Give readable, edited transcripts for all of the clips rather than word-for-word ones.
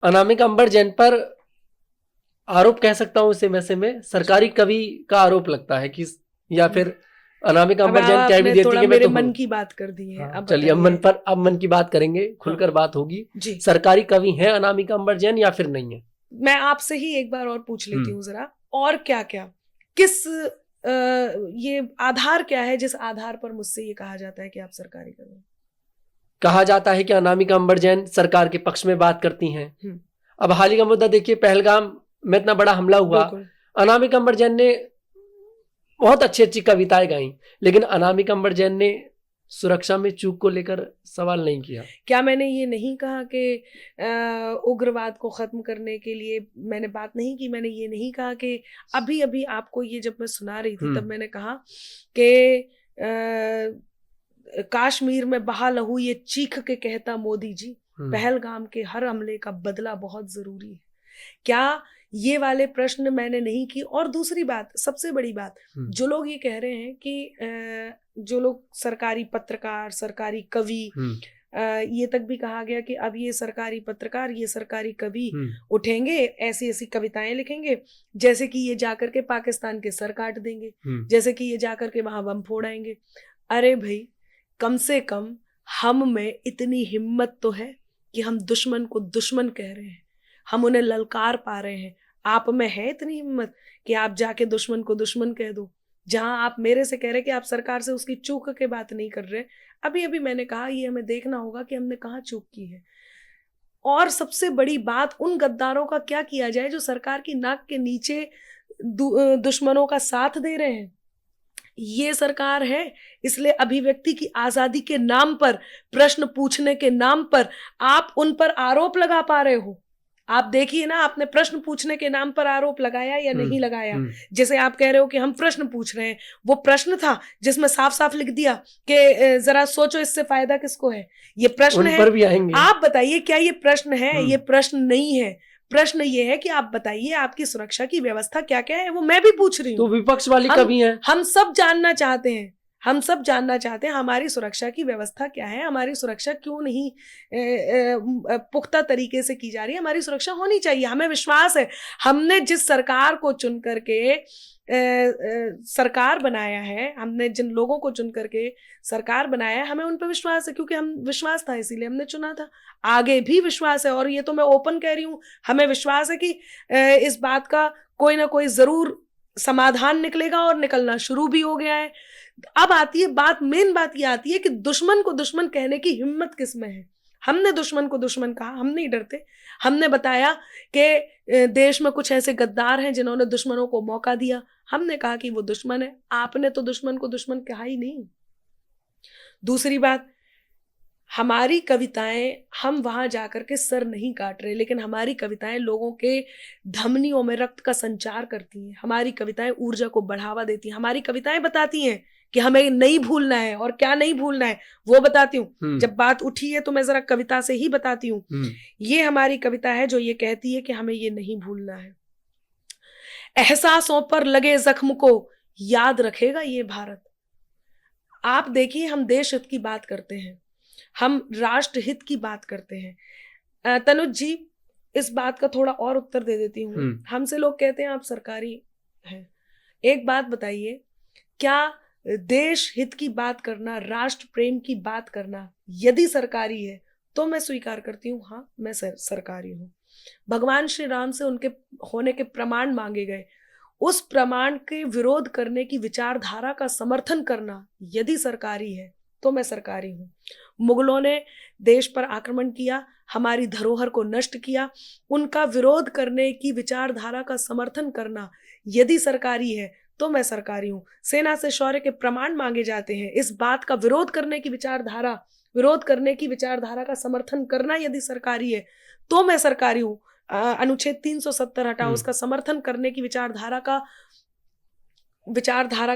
अनामिका अंबर जैन पर आरोप कह सकता हूँ इसे, वैसे में सरकारी कवि का आरोप लगता है कि, या फिर अनामिका अब अंबर जैन कह भी आपने देती थोड़ा कि मैं मेरे तो मन हूँ। की बात कर दी है, हाँ अब चलिए, बताइए। अब मन की बात करेंगे, हाँ खुलकर बात होगी। जी, सरकारी कवि है अनामिका अंबर जैन या फिर नहीं है? मैं आपसे ही एक बार और पूछ लेती हम्म हूँ जरा, और क्या क्या, किस ये आधार क्या है जिस आधार पर मुझसे ये कहा जाता है कि आप सरकारी करो? कहा जाता है कि अनामिका अंबर जैन सरकार के पक्ष में बात करती हैं। हम्म, अब हाल ही का मुद्दा देखिए, पहलगाम में इतना बड़ा हमला हुआ, बिल्कुल। अनामिका अंबर जैन ने बहुत अच्छी अच्छी कविताएं गाई, लेकिन अनामिका अंबर जैन ने सुरक्षा में चूक को लेकर सवाल नहीं किया। क्या मैंने ये नहीं कहा कि उग्रवाद को खत्म करने के लिए मैंने बात नहीं की? मैंने ये नहीं कहा कि अभी अभी आपको ये जब मैं सुना रही थी तब मैंने कहा कि कश्मीर में बहा लहू ये चीख के कहता मोदी जी, पहलगाम के हर हमले का बदला बहुत जरूरी है। क्या ये वाले प्रश्न मैंने नहीं की? और दूसरी बात, सबसे बड़ी बात, जो लोग ये कह रहे हैं कि जो लोग सरकारी पत्रकार, सरकारी कवि, ये तक भी कहा गया कि अब ये सरकारी पत्रकार, ये सरकारी कवि उठेंगे, ऐसी ऐसी कविताएं लिखेंगे जैसे कि ये जाकर के पाकिस्तान के सर काट देंगे, जैसे कि ये जाकर के वहां बम फोड़ाएंगे। अरे भाई, कम से कम हम में इतनी हिम्मत तो है कि हम दुश्मन को दुश्मन कह रहे हैं, हम उन्हें ललकार पा रहे हैं। आप में है इतनी हिम्मत कि आप जाके दुश्मन को दुश्मन कह दो? जहां आप मेरे से कह रहे कि आप सरकार से उसकी चूक के बात नहीं कर रहे, अभी अभी मैंने कहा ये हमें देखना होगा कि हमने कहाँ चूक की है। और सबसे बड़ी बात, उन गद्दारों का क्या किया जाए जो सरकार की नाक के नीचे दुश्मनों का साथ दे रहे हैं? ये सरकार है, इसलिए अभिव्यक्ति की आजादी के नाम पर, प्रश्न पूछने के नाम पर आप उन पर आरोप लगा पा रहे हो। आप देखिए ना, आपने प्रश्न पूछने के नाम पर आरोप लगाया या नहीं लगाया? जैसे आप कह रहे हो कि हम प्रश्न पूछ रहे हैं, वो प्रश्न था जिसमें साफ साफ लिख दिया कि जरा सोचो इससे फायदा किसको है। ये प्रश्न उन है। पर भी आएंगे। आप बताइए, क्या ये प्रश्न है? ये प्रश्न नहीं है। प्रश्न ये है कि आप बताइए आपकी सुरक्षा की व्यवस्था क्या क्या है, वो मैं भी पूछ रही तो हूँ। विपक्ष वाली कवि हैं। हम सब जानना चाहते हैं, हम सब जानना चाहते हैं हमारी सुरक्षा की व्यवस्था क्या है, हमारी सुरक्षा क्यों नहीं पुख्ता तरीके से की जा रही है। हमारी सुरक्षा होनी चाहिए, हमें विश्वास है। हमने जिस सरकार को चुन करके सरकार बनाया है, हमने जिन लोगों को चुन करके सरकार बनाया है, हमें उन पर विश्वास है, क्योंकि हम विश्वास था इसीलिए हमने चुना था। आगे भी विश्वास है, और ये तो मैं ओपन कह रही हूं, हमें विश्वास है कि इस बात का कोई ना कोई जरूर समाधान निकलेगा, और निकलना शुरू भी हो गया है। अब आती है बात, मेन बात ये आती है कि दुश्मन को दुश्मन कहने की हिम्मत किसमें है? हमने दुश्मन को दुश्मन कहा, हम नहीं डरते। हमने बताया कि देश में कुछ ऐसे गद्दार हैं जिन्होंने दुश्मनों को मौका दिया, हमने कहा कि वो दुश्मन है। आपने तो दुश्मन को दुश्मन कहा ही नहीं। दूसरी बात, हमारी कविताएं, हम वहां जाकर के सर नहीं काट रहे, लेकिन हमारी कविताएं लोगों के धमनियों में रक्त का संचार करती हैं। हमारी कविताएं ऊर्जा को बढ़ावा देती हैं। हमारी कविताएं बताती हैं कि हमें नहीं भूलना है, और क्या नहीं भूलना है वो बताती हूँ। जब बात उठी है तो मैं जरा कविता से ही बताती हूँ। ये हमारी कविता है जो ये कहती है कि हमें ये नहीं भूलना है। एहसासों पर लगे जख्म को याद रखेगा ये भारत। आप देखिए, हम देश हित की बात करते हैं, हम राष्ट्र हित की बात करते हैं। तनुज जी, इस बात का थोड़ा और उत्तर दे देती हूँ। हमसे लोग कहते हैं आप सरकारी हैं, एक बात बताइए, क्या देश हित की बात करना, राष्ट्र प्रेम की बात करना यदि सरकारी है तो मैं स्वीकार करती हूँ, हाँ मैं सरकारी हूँ। भगवान श्री राम से उनके होने के प्रमाण मांगे गए, उस प्रमाण के विरोध करने की विचारधारा का समर्थन करना यदि सरकारी है तो मैं सरकारी हूं। मुगलों ने देश पर आक्रमण किया, हमारी धरोहर को नष्ट किया, उनका विरोध करने की विचारधारा का समर्थन करना यदि सरकारी है तो मैं सरकारी हूं। सेना से शौर्य के प्रमाण मांगे जाते हैं, इस बात का विरोध करने की विचारधारा का समर्थन करना यदि सरकारी है तो मैं सरकारी हूं। अनुच्छेद 370 हटाओ, उसका समर्थन करने की विचारधारा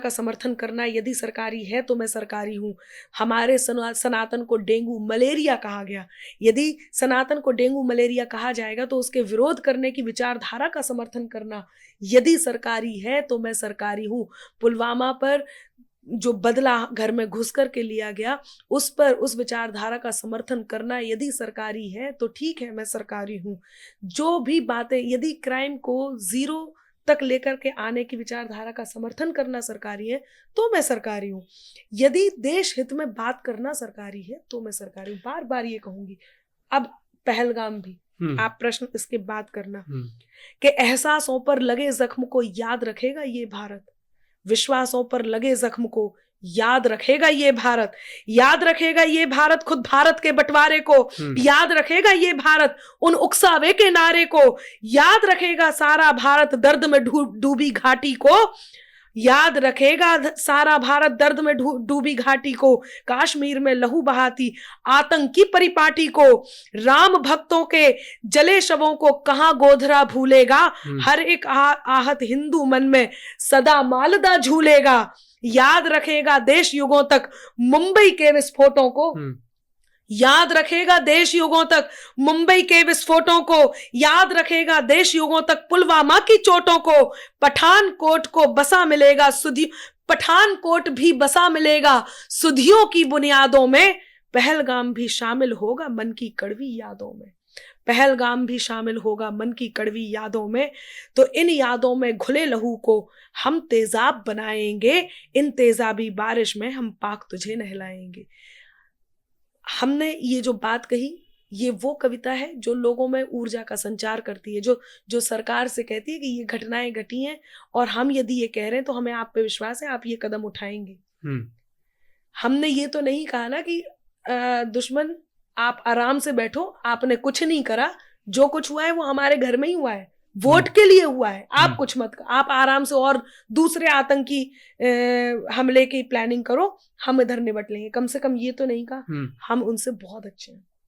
का समर्थन करना यदि सरकारी है तो मैं सरकारी हूं। हमारे सनातन को डेंगू मलेरिया कहा गया, यदि सनातन को डेंगू मलेरिया कहा जाएगा तो उसके विरोध करने की विचारधारा का समर्थन करना यदि सरकारी है तो मैं सरकारी हूं। पुलवामा पर जो बदला घर में घुस कर के लिया गया, उस पर, उस विचारधारा का समर्थन करना यदि सरकारी है तो ठीक है, मैं सरकारी हूं। जो भी बातें, यदि क्राइम को जीरो तक लेकर के आने की विचारधारा का समर्थन करना सरकारी है तो मैं सरकारी हूं। यदि देश हित में बात करना सरकारी है तो मैं सरकारी हूं। बार बार ये कहूंगी। अब पहलगाम भी आप प्रश्न इसके बात करना कि एहसासों पर लगे जख्म को याद रखेगा ये भारत, विश्वासों पर लगे जख्म को याद रखेगा ये भारत, याद रखेगा ये भारत खुद भारत के बंटवारे को, याद रखेगा ये भारत उन उकसावे के नारे को, याद रखेगा सारा भारत दर्द में डूबी घाटी को, याद रखेगा सारा भारत दर्द में डूबी घाटी को, कश्मीर में लहू बहाती आतंकी परिपाटी को, राम भक्तों के जले शवों को कहां गोधरा भूलेगा, हर एक आहत हिंदू मन में सदा मालदा झूलेगा, याद रखेगा देश युगों तक मुंबई के विस्फोटों को, याद रखेगा देश युगों तक मुंबई के विस्फोटों को, याद रखेगा देश युगों तक पुलवामा की चोटों को, पठानकोट को बसा मिलेगा पठानकोट भी बसा मिलेगा सुधियों की बुनियादों में, पहलगाम भी शामिल होगा मन की कड़वी यादों में, पहलगाम भी शामिल होगा मन की कड़वी यादों में। तो इन यादों में घुले लहू को हम तेजाब बनाएंगे, इन तेजाबी बारिश में हम पाक तुझे नहलाएंगे। हमने ये जो बात कही, ये वो कविता है जो लोगों में ऊर्जा का संचार करती है, जो सरकार से कहती है कि ये घटनाएं घटी हैं और हम यदि ये कह रहे हैं तो हमें आप पे विश्वास है, आप ये कदम उठाएंगे। हमने ये तो नहीं कहा ना कि दुश्मन आप आराम से बैठो, आपने कुछ नहीं करा, जो कुछ हुआ है वो हमारे घर में ही हुआ है, वोट के लिए हुआ है, आप कुछ मत, आप आराम से और दूसरे आतंकी हमले की प्लानिंग करो, हम इधर निपट लेंगे। कम से कम ये तो नहीं कहा, हम उनसे बहुत अच्छे हैं।